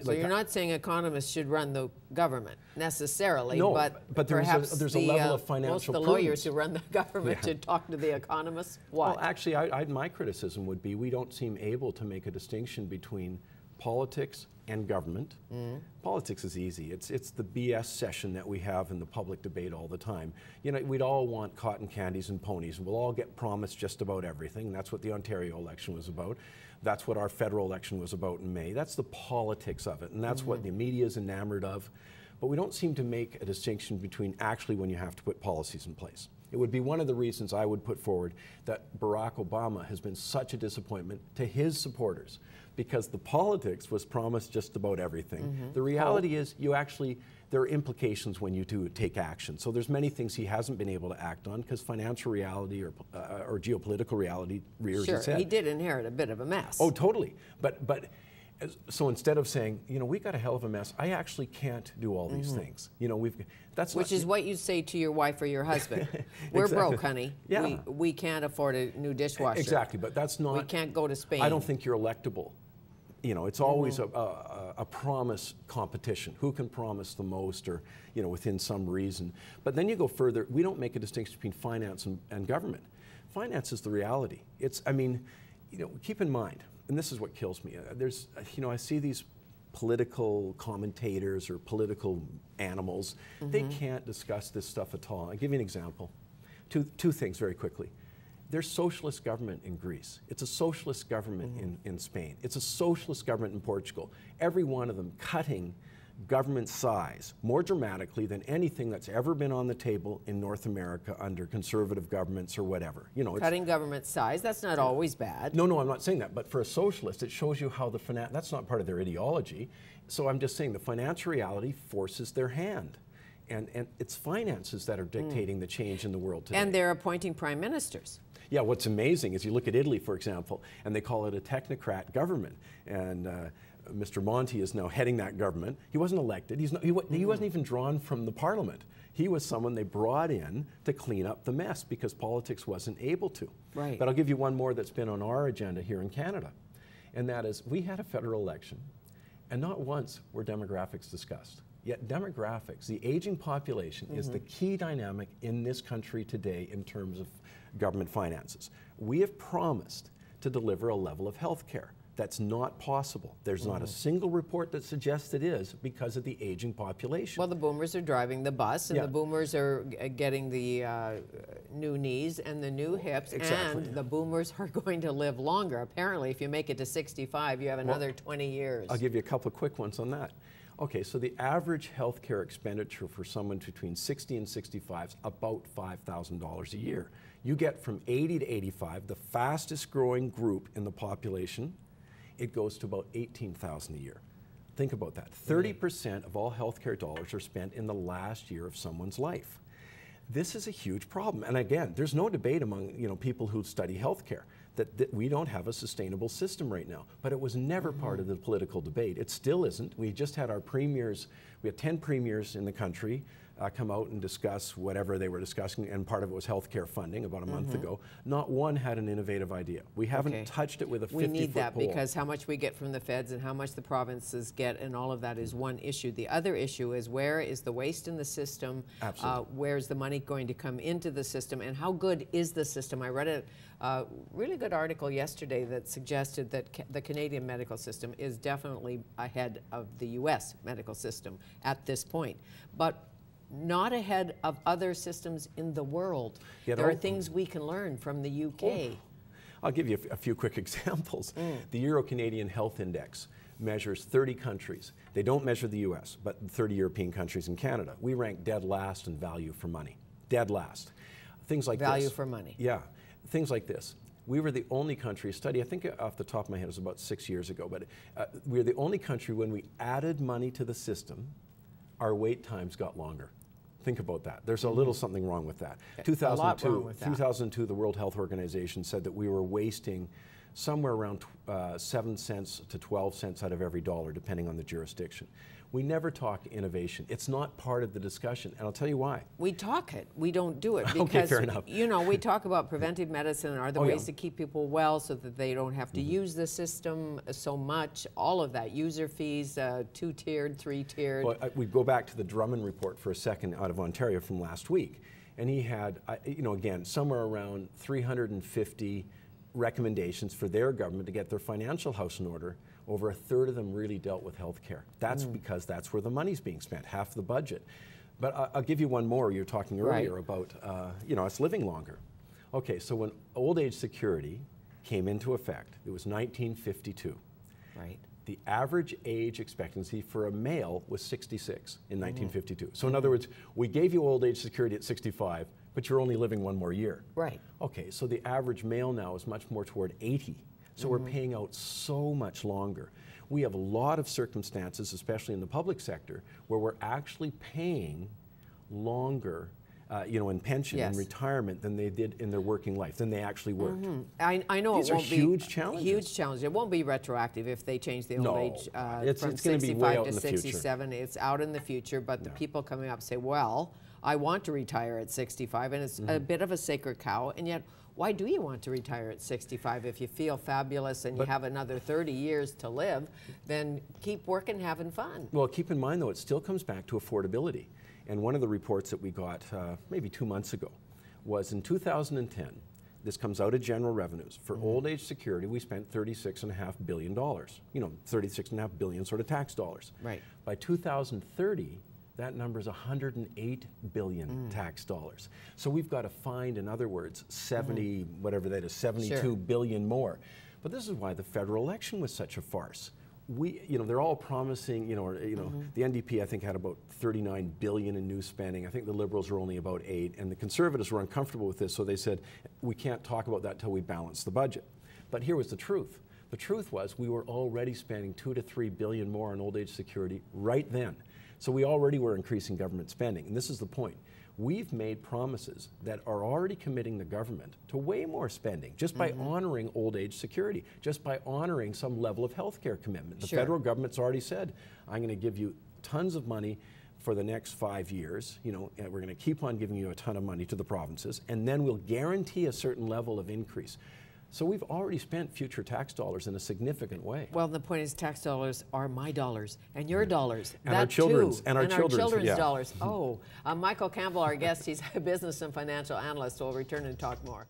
So you're not saying economists should run the government necessarily, no, but perhaps there's a level of financial most of the prudence. lawyers who run the government should talk to the economists. Why? Well, actually, my criticism would be we don't seem able to make a distinction between politics and government. Politics is easy. It's the BS session that we have in the public debate all the time. You know, we'd all want cotton candies and ponies, and we'll all get promised just about everything. That's what the Ontario election was about. That's what our federal election was about in May. That's the politics of it, and that's what the media is enamored of. But we don't seem to make a distinction between actually when you have to put policies in place. It would be one of the reasons I would put forward that Barack Obama has been such a disappointment to his supporters, because the politics was promised just about everything. The reality is there are implications when you do take action. So there's many things he hasn't been able to act on because financial reality or geopolitical reality rears its head. Sure, he did inherit a bit of a mess. Oh, totally. So instead of saying, you know, we got a hell of a mess, I actually can't do all these things. You know, which is what you'd say to your wife or your husband. We're broke, honey. Yeah. We can't afford a new dishwasher. Exactly, but that's not. We can't go to Spain. I don't think you're electable. You know, it's always a promise competition. Who can promise the most, or you know, within some reason. But then you go further. We don't make a distinction between finance and government. Finance is the reality. I mean, you know, keep in mind. And this is what kills me. You know, I see these political commentators or political animals. They can't discuss this stuff at all. I'll give you an example. Two things very quickly. There's socialist government in Greece. It's a socialist government in Spain. It's a socialist government in Portugal. Every one of them cutting government size more dramatically than anything that's ever been on the table in North America under conservative governments or whatever. You know, cutting government size, that's not always bad. No, I'm not saying that. But for a socialist, it shows you how that's not part of their ideology. So I'm just saying the financial reality forces their hand. And it's finances that are dictating the change in the world today. And they're appointing prime ministers. Yeah, what's amazing is you look at Italy, for example, and they call it a technocrat government. And Mr. Monti is now heading that government. He wasn't elected. He wasn't even drawn from the parliament. He was someone they brought in to clean up the mess because politics wasn't able to. Right. But I'll give you one more that's been on our agenda here in Canada. And that is, we had a federal election, and not once were demographics discussed. Yet demographics, the aging population, is the key dynamic in this country today in terms of government finances. We have promised to deliver a level of health care. That's not possible. There's not a single report that suggests it is because of the aging population. Well, the boomers are driving the bus, and the boomers are getting the new knees and the new hips, and the boomers are going to live longer. Apparently, if you make it to 65, you have another 20 years. I'll give you a couple of quick ones on that. Okay, so the average health care expenditure for someone between 60 and 65 is about $5,000 a year. You get from 80 to 85, the fastest growing group in the population, it goes to about $18,000 a year. Think about that. 30% of all healthcare dollars are spent in the last year of someone's life. This is a huge problem. And again, there's no debate among people who study healthcare that we don't have a sustainable system right now. But it was never part of the political debate. It still isn't. We just had our premiers, we had 10 premiers in the country come out and discuss whatever they were discussing, and part of it was healthcare funding about a month ago. Not one had an innovative idea. We haven't touched it with a 50-foot pole. We need that because how much we get from the feds and how much the provinces get and all of that is one issue. The other issue is where is the waste in the system? Absolutely. Where's the money going to come into the system, and how good is the system? I read a really good article yesterday that suggested that the Canadian medical system is definitely ahead of the U.S. medical system at this point. But not ahead of other systems in the world. There are things we can learn from the UK. I'll give you a few quick examples. The Euro-Canadian Health Index measures 30 countries. They don't measure the US, but 30 European countries and Canada. We rank dead last in value for money. Dead last. Things like value for money. Yeah. Things like this. We were the only country, a study, I think off the top of my head, it was about 6 years ago, but we were the only country when we added money to the system, our wait times got longer. Think about that. There's a little something wrong with that. 2002, the World Health Organization said that we were wasting somewhere around 7 cents to 12 cents out of every dollar, depending on the jurisdiction. We never talk innovation. It's not part of the discussion, and I'll tell you why. We talk it, we don't do it. Because, okay, fair enough. You know, we talk about preventive medicine and are there ways to keep people well so that they don't have to use the system so much, all of that, user fees, 2-tiered, 3-tiered. Well, we go back to the Drummond report for a second out of Ontario from last week, and he had, you know, again, somewhere around 350 recommendations for their government to get their financial house in order. Over a third of them really dealt with health care. That's because that's where the money's being spent, half the budget. But I'll give you one more. You were talking earlier about, you know, us living longer. Okay, so when old age security came into effect, it was 1952. Right. The average age expectancy for a male was 66 in 1952. So in other words, we gave you old age security at 65, but you're only living one more year. Right. Okay, so the average male now is much more toward 80. So we're paying out so much longer. We have a lot of circumstances, especially in the public sector, where we're actually paying longer, you know, in pension and retirement than they did in their working life, than they actually worked. I know These it won't are huge challenges. Huge challenge. It won't be retroactive if they change the old age from it's gonna be way 65 out to in the 67. It's out in the future, but the people coming up say, well, I want to retire at 65, and it's a bit of a sacred cow, and yet why do you want to retire at 65? If you feel fabulous and you have another 30 years to live, then keep working, having fun. Well, keep in mind, though, it still comes back to affordability. And one of the reports that we got maybe 2 months ago was in 2010, this comes out of general revenues. For old age security, we spent $36.5 billion. You know, $36.5 billion sort of tax dollars. Right. By 2030, that number is 108 billion tax dollars. So we've got to find, in other words, 70, whatever that is, 72 billion more. But this is why the federal election was such a farce. You know, they're all promising, the NDP I think had about 39 billion in new spending. I think the Liberals were only about 8, and the Conservatives were uncomfortable with this, so they said, we can't talk about that till we balance the budget. But here was the truth. The truth was we were already spending 2 to 3 billion more on old age security right then. So we already were increasing government spending, and this is the point. We've made promises that are already committing the government to way more spending just by honoring old age security, just by honoring some level of health care commitment. The federal government's already said, I'm going to give you tons of money for the next 5 years, you know, and we're going to keep on giving you a ton of money to the provinces, and then we'll guarantee a certain level of increase. So we've already spent future tax dollars in a significant way. Well, the point is tax dollars are my dollars and your dollars. And our children's. And our children's dollars. Oh, Michael Campbell, our guest, he's a business and financial analyst. We'll return and talk more.